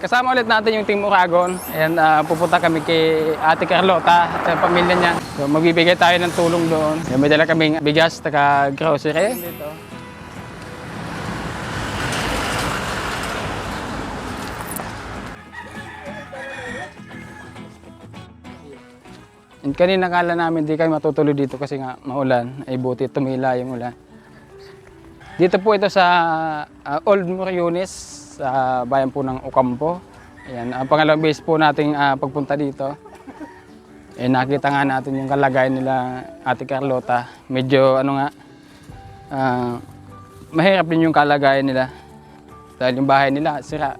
Kasama ulit natin yung Team Uragon. Ayan, pupunta kami kay Ate Carlota at sa pamilya niya. So, magbibigay tayo ng tulong doon. Ayan, may dala kaming bigas, taka grocery. Dito. And kanina kala namin di kayo matutuloy dito kasi nga maulan. Ay buti tumila yung ulan. Dito po ito sa Old Moriones, sa bayan po ng Ocampo. Ayan, ang pangalawang base po nating pagpunta dito. Nakita nga natin yung kalagayan nila Ate Carlota. Medyo mahirap din yung kalagayan nila. Dahil yung bahay nila sira.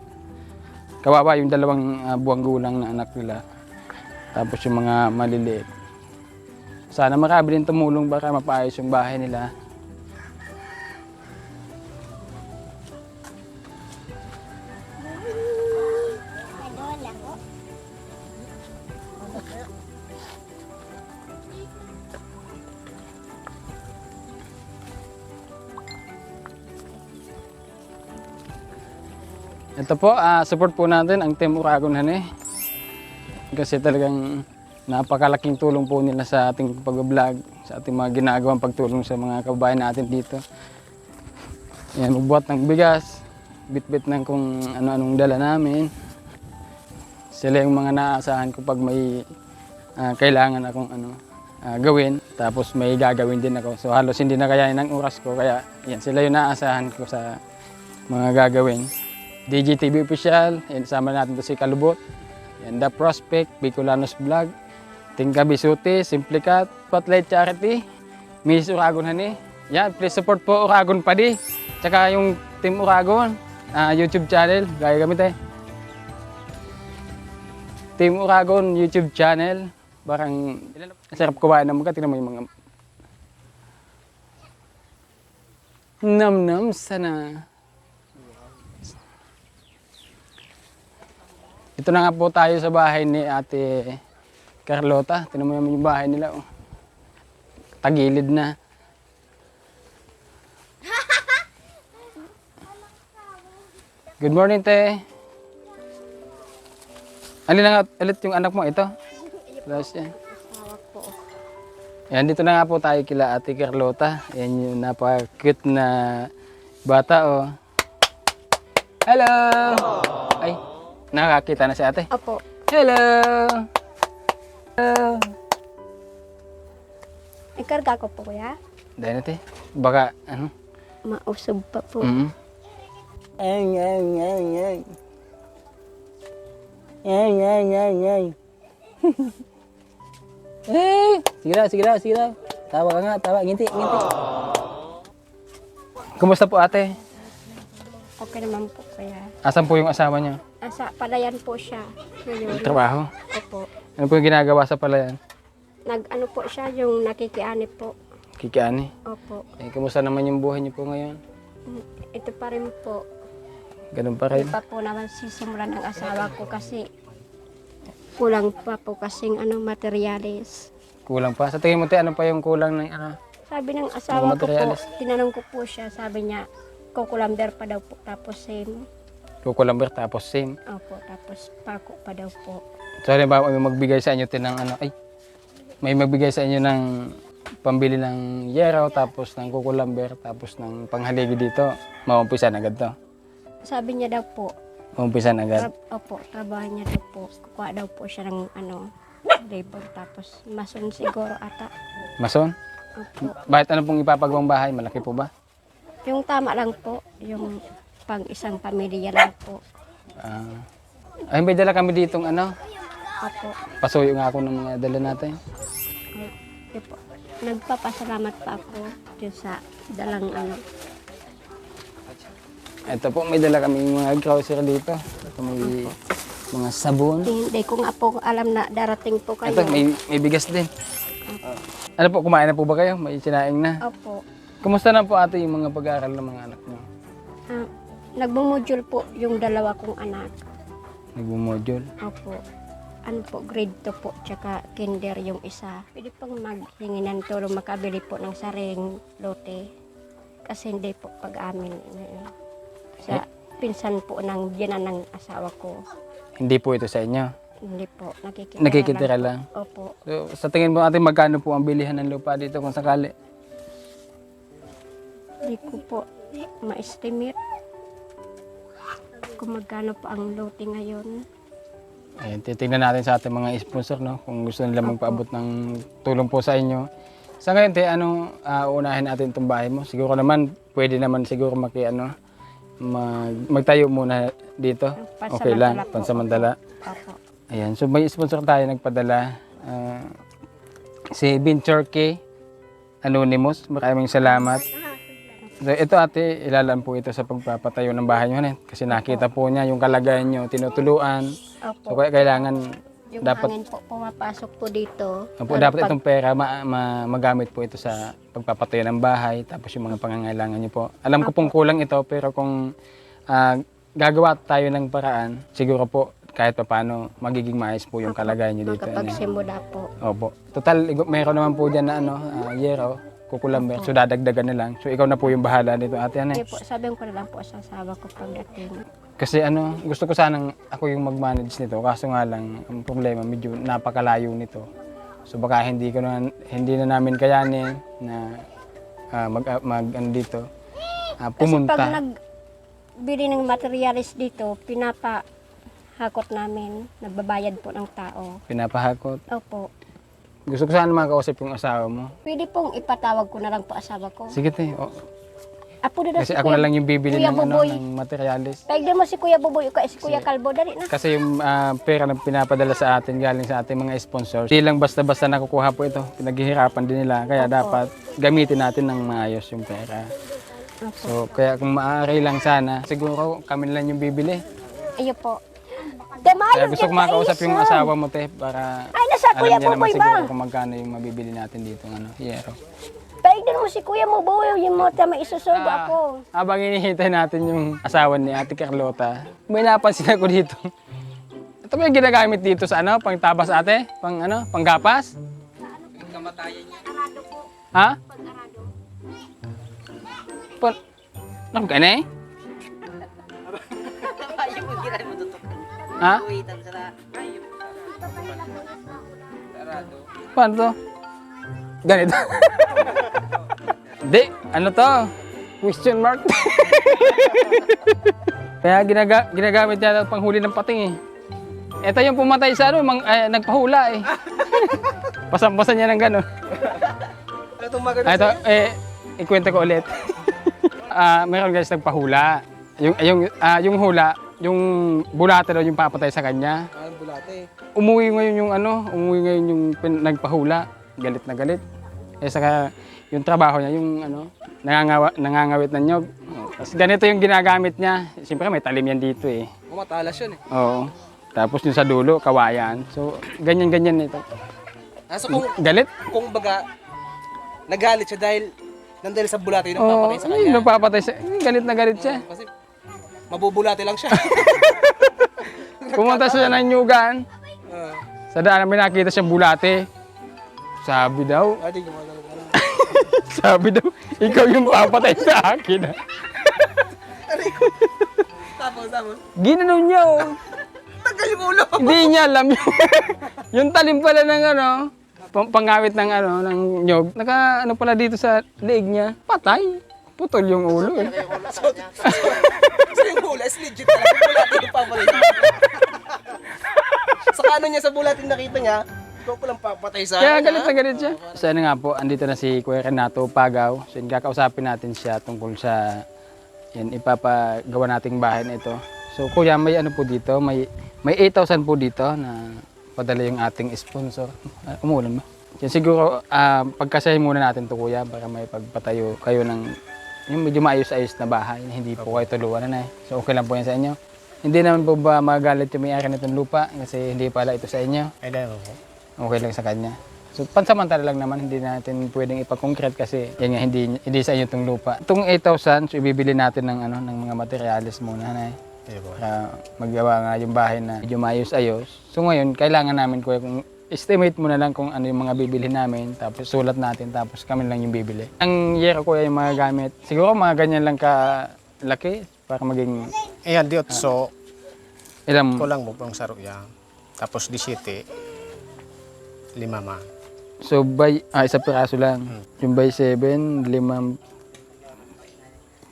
Kawawa yung dalawang buwang gulang na anak nila. Tapos yung mga maliliit. Sana marami din tumulong para mapaayos yung bahay nila. Ito po, support po natin ang Team Uragon Hane. Kasi talagang napakalaking tulong po nila sa ating pag-vlog, sa ating mga ginagawang pagtulong sa mga kababayan natin dito. Yan, magbuhat ng bigas, bit-bit ng kung ano-anong dala namin. Sila yung mga naasahan ko pag may kailangan akong gawin. Tapos may gagawin din ako. So halos hindi na kayanin ng oras ko. Kaya yan, sila yung naasahan ko sa mga gagawin. DGTV Official, yan, sama natin to si Kalubot. Yan, The Prospect, Bicolanos Vlog, Tingka Bisuti, Simplicat, Spotlight Charity, Miss Uragon Hane. Yan, please support po Uragon Padi. Tsaka yung Team Uragon, YouTube channel, gaya kami tayo. Team Uragon YouTube channel, parang sarap kumain ng mga, tingnan mo yung mga nam-nam sana. Ito na nga po tayo sa bahay ni Ate Carlota. Tingnan mo yung bahay nila. Oh. Tagilid na. Good morning, te. Alin na nga ulit yung anak mo? Ito? Tapos yan. Yan, dito na nga po tayo kila Ate Carlota. Yan yung napaka-cute na bata. Oh. Hello! Ay. Nakakita na si ate? Opo. Hello! Hello! Ikarga ko po, kuya. Dahil ate, baka Mausog pa po. Ay, ay, ay, ay. Ay, ay, ay, ay. Eh, sige daw. Tawa ka nga, tawa. Nginti. Kumusta po ate? Okay naman po, kuya. Asan po yung asawa niya? Nasa palayan po siya. Ngayon. Trabaho? Opo. Ano po yung ginagawa sa palayan? Nag-ano po siya, yung nakikiani po. Kikiani? Opo. Kumusta naman yung buhay niyo po ngayon? Ito pa rin po. Ganun pa rin? Hindi pa po naman sisimulan ng asawa ko kasi kulang pa po kasing materyales. Kulang pa? Sa tingin mo tayo, ano pa yung kulang ng Sabi ng asawa ko po, materyales? tinanong ko po siya, sabi niya, kukulamber pa daw po, tapos same. Kukulamber tapos same. Opo, tapos pako pa daw po. So, halimbawa, may magbigay sa inyo may magbigay sa inyo ng pambili ng yero, tapos ng kukulamber, tapos ng panghaligi dito, maumpisan agad to. Sabi niya daw po, Maumpisan agad. opo, trabaho niya daw po. Kukuha daw po siya ng labor, tapos mason siguro ata. Mason? Opo. Bakit ano pong ipapagawang bahay? Malaki po ba? Yung tama lang po, yung pang isang pamilya lang po. Ay, may dala kami ditong Opo. pasuyo nga ako ng mga dala natin. Di po. Nagpapasalamat pa ako dun sa dalang Ito po, may dala kami mga grocery dito. Ito may mga sabon. Hindi ko nga po alam na darating po kayo. Ito, may bigas din. Ano po, kumain na po ba kayo? May sinaing na. Opo. Kumusta na po ate yung mga pag-aaral ng mga anak niyo? Nagmumodule po yung dalawa kong anak. Nagmo-module. Opo. Ano po, grade 2 po, tsaka kinder yung isa. Pwede pong maghingi ng tulong makabili po ng saring lote. Kasi hindi po pag-amin. pinsan po ng biyanan ng asawa ko. Hindi po ito sa inyo. Hindi po, nakikitira, Nakikitira po. lang. Opo. So, sa tingin mo ate, magkano po ang bilihan ng lupa dito kung sakali? Hindi ko po ma-estimate kung magkano po ang lote ngayon. Ayan, titingnan natin sa ating mga sponsor, no? Kung gusto nila magpaabot ng tulong po sa inyo. Sa ngayon, te, unahin natin itong bahay mo? Siguro naman, pwede naman siguro magtayo muna dito. Okay lang, po. pansamantala. Opo. Ayan, so may sponsor tayo nagpadala. Si Venture K Anonymous, maraming salamat. So, ito ate, ilalaan po ito sa pagpapatayo ng bahay nyo. Kasi nakita po niya yung kalagayan nyo, tinutuluan. So Opo. kaya kailangan Yung dapat hangin po pumapasok po dito. dapat itong pera magamit po ito sa pagpapatayo ng bahay, tapos yung mga pangangailangan niyo po. Alam ko pong kulang ito, pero kung gagawa tayo ng paraan, siguro po kahit paano magiging maayos po yung kalagayan niyo dito. Magkapagsimula po. Opo. Total, meron naman po dyan na yero, kukulamber, so dadagdagan na lang. So ikaw na po yung bahala dito, ate. Hindi po, sabihin ko na lang po sa asawa ko pagdating. Kasi gusto ko sanang ako yung mag-manage nito, kaso nga lang ang problema medyo napakalayo nito. So baka hindi na namin kayanin na dito pumunta. Kasi pag nagbili ng materialis dito, pinapahakot namin, nagbabayad po ng tao. Pinapahakot. Opo. Gusto ko sana makausap yung asawa mo. Pwede pong ipatawag ko na lang po asawa ko. Sige te. Apo na Kasi ako na lang yung bibili Kuya ng, Buboy. ng materialis. Pagda mo si Kuya Buboy o si Kuya Kalbo, dali na. Kasi yung pera na pinapadala sa atin galing sa ating mga sponsors, di lang basta-basta nakukuha po ito. Pinaghihirapan din nila. Kaya dapat gamitin natin ng maayos yung pera. Opo. So kaya kung maaari lang sana, siguro kami na lang yung bibili. Iyo po. Kaya gusto ko makausap yung asawa mo te para Ay, nasa alam Kuya niya naman Buboy siguro ba? kung magkano yung mabibili natin dito ng hiyero. Pagda mo si Kuya Buboy, yung mo may isusubo ako. Habang hinihintay natin yung asawa ni Ate Carlota, may napansin ako dito. Ito ba yung ginagamit dito sa pangtabas ate? Panggapas? Kamatayan niya. Ha? Ano ka na eh? Ha? Paano to? Ganito. Hindi, ano to? Question mark. Kaya ginagamit niya ng panghuli ng pating eh. Ito yung pumatay sa nagpahula eh. Pasampasan niya ng gano'n. Ito, ikwento ko ulit. Meron guys nagpahula. Yung hula, yung bulate daw yung papatay sa kanya. Bulate. Umuwi ngayon yung nagpahula. Galit na galit. Saka yung trabaho niya, yung nangangawit ng nyog. Tapos ganito yung ginagamit niya. Siyempre may talim yan dito eh. Matalas yun eh. Oo. Tapos yung sa dulo, kawayan. So, ganyan-ganyan ito. So Galit? kung baga, nagalit siya dahil sa bulate yung Oo, papatay sa yun, kanya. napapatay siya. Galit na galit siya. Kasi mabubulate lang siya. Pumunta siya ng nyugan. Ah, Sa daan may nakita siyang bulate. Sabi daw, adi, gumagano. sabi daw, ikaw yung papatay sa akin. Tapos. Ginanon niya oh. Tagal yung ulo. Hindi niya alam yung, yung talim pala ng pangawit ng ng nyog. Pala dito sa leeg niya. Patay. Putol yung ulo eh. So yung hula is legit talaga. Bulate yung papatay. Sa kano niya sa bulate nakita niya, ikaw ko lang papatay sa Kaya akin, galit ha? na galit siya. So nga po, andito na si Kuya Renato Pagaw. So kakausapin natin siya tungkol sa ipapagawa nating bahay na ito. So kuya, may po dito, may 8,000 po dito na padala yung ating sponsor. Umulan ba? Yan siguro, pagkasahin muna natin to kuya para may pagpatayo kayo ng yung medyo maayos-ayos na bahay na hindi po kayo tuluan na eh. So okay lang po yan sa inyo. Hindi naman po ba magalit yung may-ari nitong lupa kasi hindi pala ito sa inyo. Okay lang sa kanya. So pansamantala lang naman, hindi natin pwedeng ipag-concrete kasi yan nga, hindi sa inyo itong lupa. Itong 8,000, so ibibili natin ng ng mga materials muna na eh. Para magawa nga yung bahay na medyo maayos-ayos. So ngayon, kailangan namin kuya kung estimate mo na lang kung ano yung mga bibili namin, tapos sulat natin, tapos kami lang yung bibili. Ang yero kuya yung mga gamit, siguro mga ganyan lang kalaki para maging Ayan, 18. Ilang, Kulang mo pang saro yan. Tapos 17. 5 man. so by, isa piraso lang. Yung by 7, 5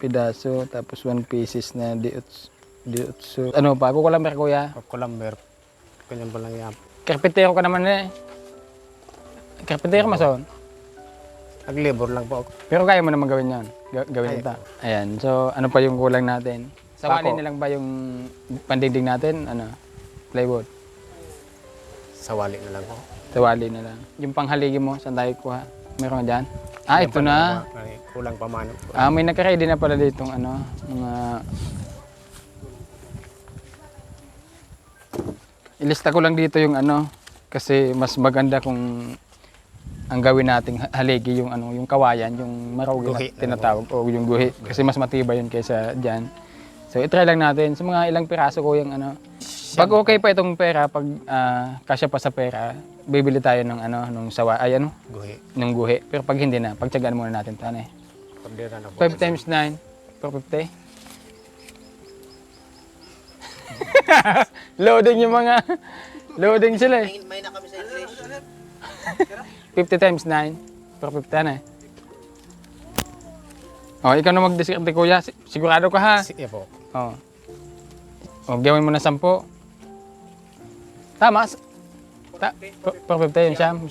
pidaso, tapos 1 pieces na diotso. Ano pa, kukulamber kuya? Kulamber. Ganyan pa lang yan. Karpintero ka naman eh. Karpintero mason. Naglibor lang po ako. Pero kaya mo naman gawin yan. Gawin Ay, ito. Ayan, so ano pa yung kulang natin? Sawali Pako. na lang ba yung pandingding natin? Ano? Plywood. Sawali na lang po. Sawali na lang. Yung panghaligi mo, saan tayo kuha? Meron ka dyan? Ah, ito na. Kulang pa man. May naka-ready na pala ditong ano, mga... Ilista ko lang dito yung ano, kasi mas maganda kung ang gawin nating haligi yung ano, yung kawayan, yung maraugi na Guhi. tinatawag o yung guhi kasi mas matibay yun kaysa diyan. So i-try lang natin sa mga ilang piraso ko yung ano. Pag okay pa itong pera, pag kasya pa sa pera, bibili tayo ng ano, nung sawa, ay ano, Guhi. ng guhi. Pero pag hindi na, pagtiyagaan muna natin 'to eh. Pagdira na po. 5 times 9, 450. Loading yung mga, loading sila eh. May na kami sa English. 50 times 9, 450 na eh. Oh, ikaw na mag-discarte kuya. Sigurado ka ha? Sige po. Oh. Oh, gawin mo na 10. Tama. 450 yung siyam, 10.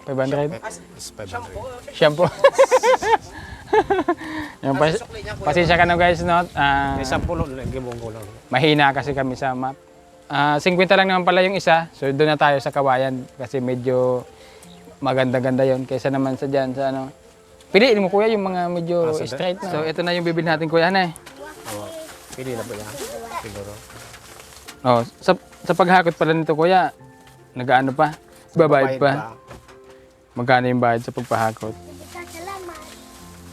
500. 500. Shampoo. Yung pasensya ka na guys, no? May 10 lagi mong kulang. Mahina kasi kami sa map. 50 lang naman pala yung isa. So doon na tayo sa kawayan kasi medyo maganda-ganda yon kaysa naman sa dyan sa ano. Piliin mo kuya yung mga medyo straight na. So ito na yung bibili natin kuya na eh. Pili na ba yan? Siguro. Oh, sa paghakot pala nito kuya, nagaano pa? Babayad pa. Magkano yung bayad sa pagpahakot?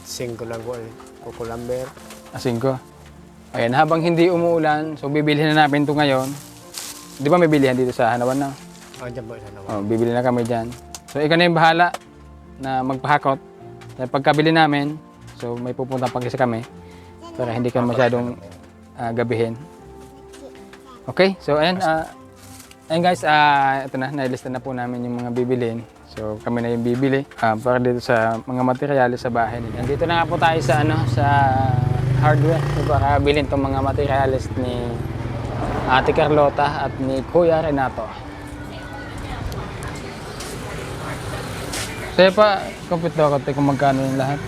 5 lang po eh. Kukulamber. 5. Ayan, habang hindi umuulan, so bibilihin na namin ito ngayon. Di ba may bilihan dito sa Hanawan na? Dyan po isa naman. Oh, bibili na kami dyan. So ikaw na yung bahala na magpahakot. Dahil pagkabili namin, so may pupunta pag isa kami para hindi ka masyadong gabihin. Okay, so ayan, ayan guys, ito na, nailista na po namin yung mga bibilin. So kami na yung bibili para dito sa mga materyales sa bahay nila. Dito na nga po tayo sa ano, sa hardware. So para bilhin tong mga materyales ni Ate Carlota at ni Kuya Renato. Saya pa, compute daw kung magkano yung lahat.